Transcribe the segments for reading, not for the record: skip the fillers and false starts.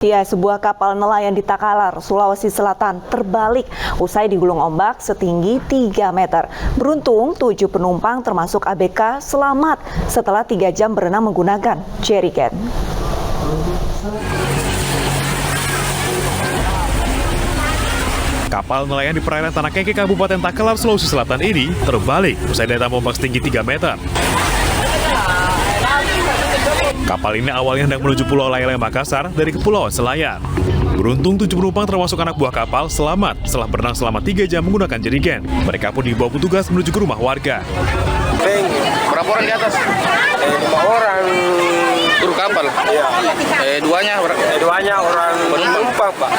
Ya, sebuah kapal nelayan di Takalar, Sulawesi Selatan terbalik usai digulung ombak setinggi 3 meter. Beruntung 7 penumpang termasuk ABK selamat setelah 3 jam berenang menggunakan jerrycan. Kapal nelayan di perairan Tanah Keke, Kabupaten Takalar, Sulawesi Selatan ini terbalik usai dihantam ombak setinggi 3 meter. Kapal ini awalnya hendak menuju Pulau Layalai, Makassar dari Kepulauan Selayar. Beruntung 7 penumpang termasuk anak buah kapal selamat setelah berenang selama 3 jam menggunakan jerrycan. Mereka pun dibawa petugas menuju ke rumah warga. Berapa orang di atas? 5 orang Kru kapal? Iya. Duanya orang penumpang, Pak.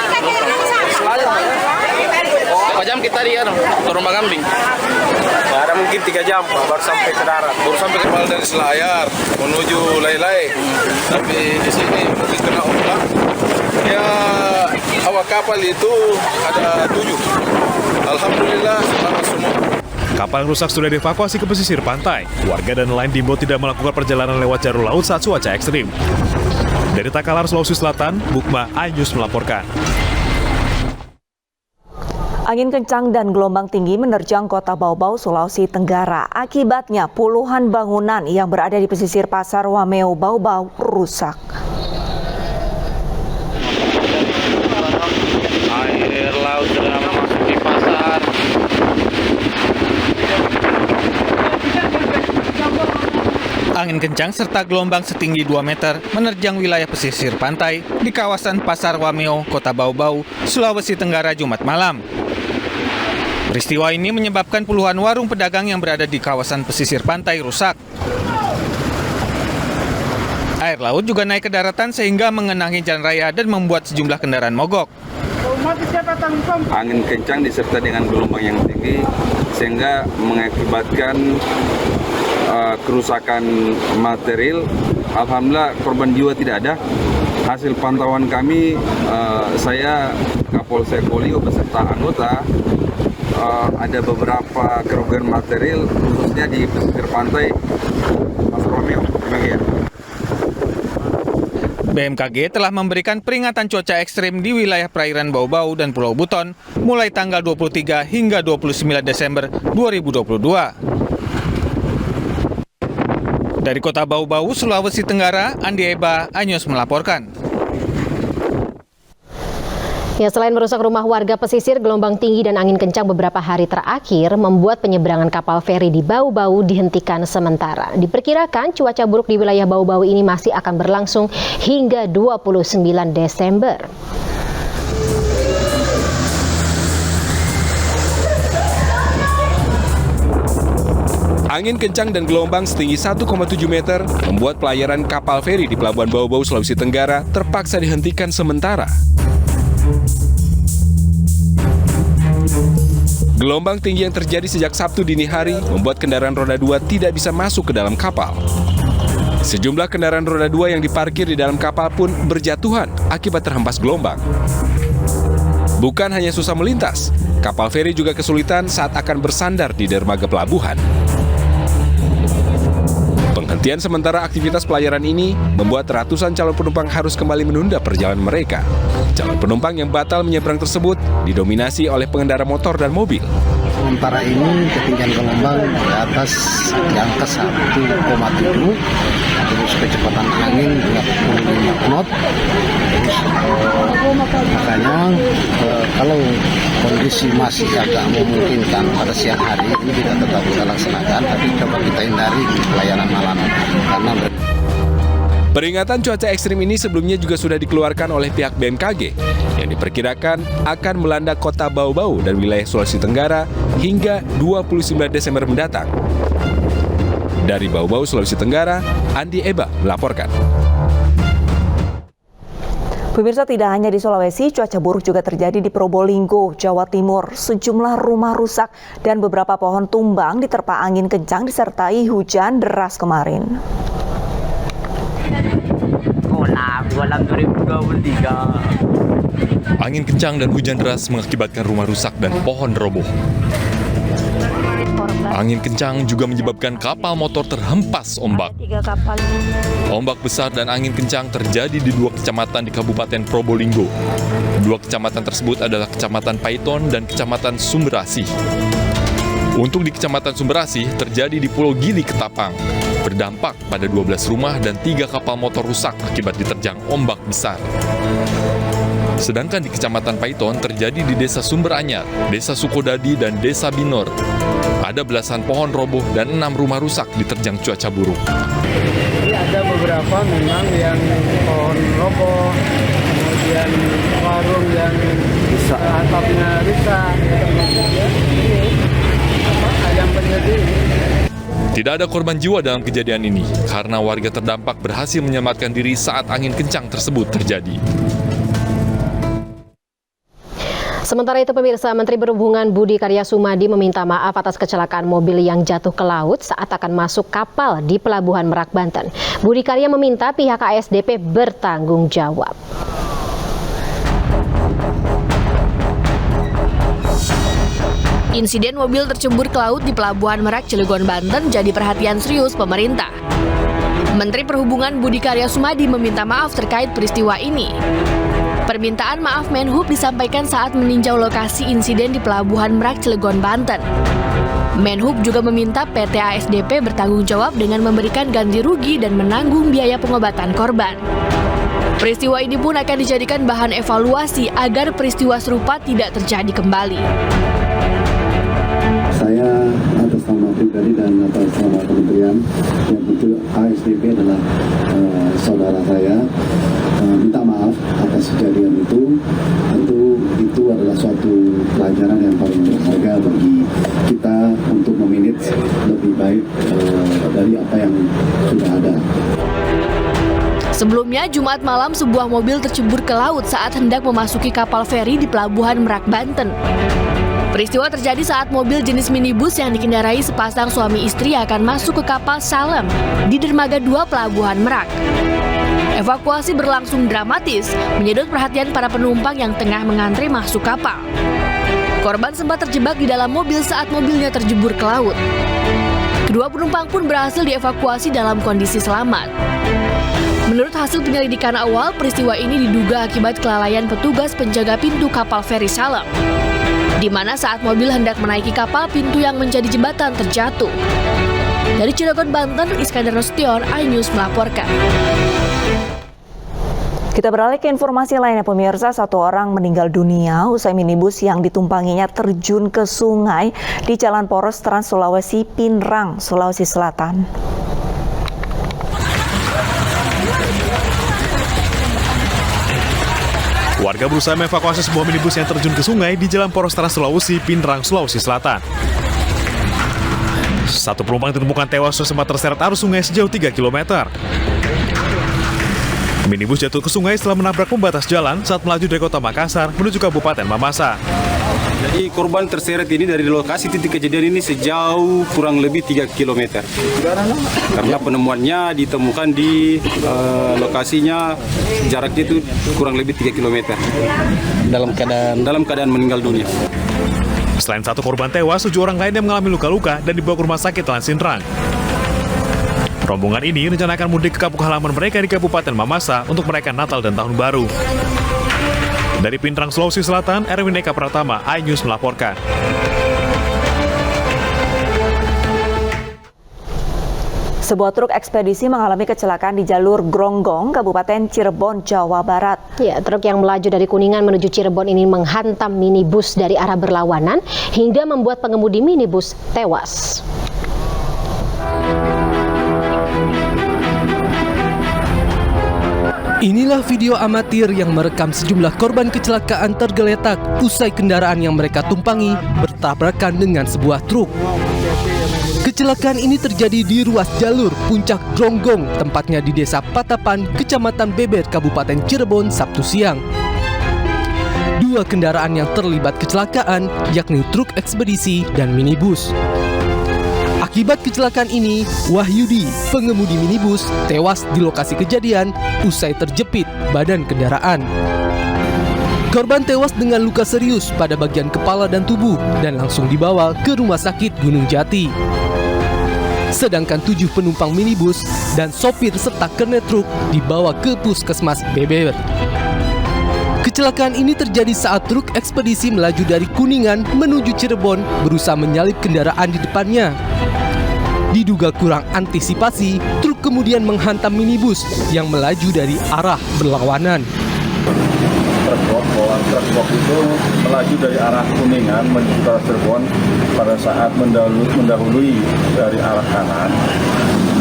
Berapa jam kita di rumah kambing? Ya, ada mungkin 3 jam, Pak, baru sampai ke darat. Baru sampai kapal dari Selayar menuju Layalai, tapi di sini mungkin kena ombak. Ya, awak kapal itu ada 7. Alhamdulillah selamat semua. Kapal yang rusak sudah dievakuasi ke pesisir pantai. Warga dan nelayan diimbau tidak melakukan perjalanan lewat jalur laut saat cuaca ekstrim. Dari Takalar, Sulawesi Selatan, Bukma Ayus melaporkan. Angin kencang dan gelombang tinggi menerjang kota Bau-Bau, Sulawesi Tenggara. Akibatnya puluhan bangunan yang berada di pesisir Pasar Wameo, Bau-Bau rusak. Air laut sudah masuk di pasar. Angin kencang serta gelombang setinggi 2 meter menerjang wilayah pesisir pantai di kawasan Pasar Wameo, Kota Bau-Bau, Sulawesi Tenggara Jumat malam. Peristiwa ini menyebabkan puluhan warung pedagang yang berada di kawasan pesisir pantai rusak. Air laut juga naik ke daratan sehingga mengenangi jalan raya dan membuat sejumlah kendaraan mogok. Angin kencang disertai dengan gelombang yang tinggi sehingga mengakibatkan kerusakan material. Alhamdulillah korban jiwa tidak ada. Hasil pantauan kami, saya Kapolsek Polio beserta anggota, ada beberapa kerugian material khususnya di pesisir pantai Pasar Wameo. BMKG telah memberikan peringatan cuaca ekstrim di wilayah perairan Bau-Bau dan Pulau Buton mulai tanggal 23 hingga 29 Desember 2022. Dari Kota Bau-Bau, Sulawesi Tenggara, Andi Eba, Anyos melaporkan. Ya, selain merusak rumah warga pesisir, gelombang tinggi dan angin kencang beberapa hari terakhir membuat penyeberangan kapal feri di Bau-Bau dihentikan sementara. Diperkirakan cuaca buruk di wilayah Bau-Bau ini masih akan berlangsung hingga 29 Desember. Angin kencang dan gelombang setinggi 1,7 meter membuat pelayaran kapal feri di Pelabuhan Bau-Bau, Sulawesi Tenggara terpaksa dihentikan sementara. Gelombang tinggi yang terjadi sejak Sabtu dini hari membuat kendaraan roda 2 tidak bisa masuk ke dalam kapal. Sejumlah kendaraan roda 2 yang diparkir di dalam kapal pun berjatuhan akibat terhempas gelombang. Bukan hanya susah melintas, kapal feri juga kesulitan saat akan bersandar di dermaga pelabuhan. Penghentian sementara aktivitas pelayaran ini membuat ratusan calon penumpang harus kembali menunda perjalanan mereka. Calon penumpang yang batal menyeberang tersebut didominasi oleh pengendara motor dan mobil. Sementara ini ketinggian gelombang di atas di angka 1,7, terus kecepatan angin 25 knot. Makanya kalau kondisi masih agak memungkinkan pada siang hari ini tidak tetap kita laksanakan, tapi coba kita hindari pelayanan malam karena peringatan cuaca ekstrim ini sebelumnya juga sudah dikeluarkan oleh pihak BMKG yang diperkirakan akan melanda kota Bau-Bau dan wilayah Sulawesi Tenggara hingga 29 Desember mendatang. Dari Bau-Bau, Sulawesi Tenggara, Andi Eba melaporkan. Pemirsa, tidak hanya di Sulawesi, cuaca buruk juga terjadi di Probolinggo, Jawa Timur. Sejumlah rumah rusak dan beberapa pohon tumbang diterpa angin kencang disertai hujan deras kemarin. Angin kencang dan hujan deras mengakibatkan rumah rusak dan pohon roboh. Korban Angin kencang juga menyebabkan kapal motor terhempas ombak. 3 kapal. Ombak besar dan angin kencang terjadi di 2 kecamatan di Kabupaten Probolinggo. 2 kecamatan tersebut adalah Kecamatan Paiton dan Kecamatan Sumberasih. Untuk di Kecamatan Sumberasih terjadi di Pulau Gili Ketapang, berdampak pada 12 rumah dan 3 kapal motor rusak akibat diterjang ombak besar. Sedangkan di Kecamatan Paiton terjadi di Desa Sumberanyar, Desa Sukodadi, dan Desa Binor. Ada belasan pohon roboh dan 6 rumah rusak diterjang cuaca buruk. Jadi ada beberapa memang yang pohon roboh, kemudian warung yang atapnya rusak, ayam penyedih. Tidak ada korban jiwa dalam kejadian ini karena warga terdampak berhasil menyelamatkan diri saat angin kencang tersebut terjadi. Sementara itu pemirsa, Menteri Perhubungan Budi Karya Sumadi meminta maaf atas kecelakaan mobil yang jatuh ke laut saat akan masuk kapal di Pelabuhan Merak, Banten. Budi Karya meminta pihak ASDP bertanggung jawab. Insiden mobil tercebur ke laut di Pelabuhan Merak, Cilegon, Banten jadi perhatian serius pemerintah. Menteri Perhubungan Budi Karya Sumadi meminta maaf terkait peristiwa ini. Permintaan maaf Menhub disampaikan saat meninjau lokasi insiden di Pelabuhan Merak, Cilegon, Banten. Menhub juga meminta PT ASDP bertanggung jawab dengan memberikan ganti rugi dan menanggung biaya pengobatan korban. Peristiwa ini pun akan dijadikan bahan evaluasi agar peristiwa serupa tidak terjadi kembali. Saya atas nama pribadi dan atas nama kementerian, yang tentu ASDP adalah saudara saya, minta maaf atas kejadian itu. Tentu itu adalah suatu pelajaran yang paling berharga bagi kita untuk memanage lebih baik dari apa yang sudah ada. Sebelumnya, Jumat malam sebuah mobil tercebur ke laut saat hendak memasuki kapal feri di Pelabuhan Merak, Banten. Peristiwa terjadi saat mobil jenis minibus yang dikendarai sepasang suami istri akan masuk ke kapal Salem di Dermaga 2 Pelabuhan Merak. Evakuasi berlangsung dramatis, menyedot perhatian para penumpang yang tengah mengantre masuk kapal. Korban sempat terjebak di dalam mobil saat mobilnya terjebur ke laut. Kedua penumpang pun berhasil dievakuasi dalam kondisi selamat. Menurut hasil penyelidikan awal, peristiwa ini diduga akibat kelalaian petugas penjaga pintu kapal feri Salem, di mana saat mobil hendak menaiki kapal, pintu yang menjadi jembatan terjatuh. Dari Cilegon, Banten, Iskandar Nasution, iNews melaporkan. Kita beralih ke informasi lainnya pemirsa, 1 orang meninggal dunia usai minibus yang ditumpanginya terjun ke sungai di Jalan Poros Trans Sulawesi, Pinrang, Sulawesi Selatan. Warga berusaha mengevakuasi sebuah minibus yang terjun ke sungai di Jalan Poros Trans Sulawesi, Pinrang, Sulawesi Selatan. 1 penumpang ditemukan tewas sempat terseret arus sungai sejauh 3 km. Minibus jatuh ke sungai setelah menabrak pembatas jalan saat melaju dari kota Makassar menuju Kabupaten Mamasa. Jadi korban terseret ini dari lokasi titik kejadian ini sejauh kurang lebih 3 km. Karena penemuannya ditemukan di lokasinya jaraknya itu kurang lebih 3 km. Dalam keadaan meninggal dunia. Selain 1 korban tewas, 7 orang lain yang mengalami luka-luka dan dibawa ke rumah sakit Lansinrang. Rombongan ini rencana akan mudik ke kampung halaman mereka di Kabupaten Mamasa untuk merayakan Natal dan Tahun Baru. Dari Pinrang, Sulawesi Selatan, Erwin Eka Pratama, iNews melaporkan. Sebuah truk ekspedisi mengalami kecelakaan di jalur Gronggong, Kabupaten Cirebon, Jawa Barat. Ya, truk yang melaju dari Kuningan menuju Cirebon ini menghantam minibus dari arah berlawanan hingga membuat pengemudi minibus tewas. Inilah video amatir yang merekam sejumlah korban kecelakaan tergeletak usai kendaraan yang mereka tumpangi bertabrakan dengan sebuah truk. Kecelakaan ini terjadi di ruas jalur Puncak Gronggong, tempatnya di Desa Patapan, Kecamatan Beber, Kabupaten Cirebon, Sabtu siang. 2 kendaraan yang terlibat kecelakaan yakni truk ekspedisi dan minibus. Akibat kecelakaan ini, Wahyudi, pengemudi minibus, tewas di lokasi kejadian usai terjepit badan kendaraan. Korban tewas dengan luka serius pada bagian kepala dan tubuh dan langsung dibawa ke Rumah Sakit Gunung Jati. Sedangkan 7 penumpang minibus dan sopir serta kernet truk dibawa ke Puskesmas Beber. Kecelakaan ini terjadi saat truk ekspedisi melaju dari Kuningan menuju Cirebon berusaha menyalip kendaraan di depannya. Diduga kurang antisipasi, truk kemudian menghantam minibus yang melaju dari arah berlawanan. Truk box itu melaju dari arah Kuningan menuju ke Cirebon. Pada saat mendahului dari arah kanan,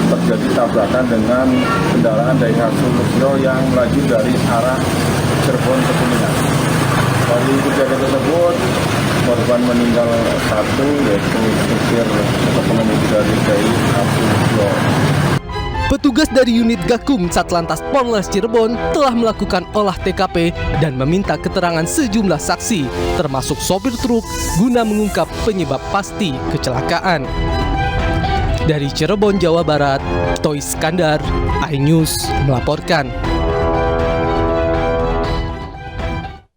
terjadi tabrakan dengan kendaraan Daihatsu Luxio yang melaju dari arah Cirebon ke Kuningan. Dari kejadian tersebut, korban meninggal 1, yaitu supir atau pengemudi dari Daihatsu Luxio. Petugas dari unit Gakum Satlantas Polres Cirebon telah melakukan olah TKP dan meminta keterangan sejumlah saksi, termasuk sopir truk, guna mengungkap penyebab pasti kecelakaan. Dari Cirebon, Jawa Barat, Toy Skandar, iNews melaporkan.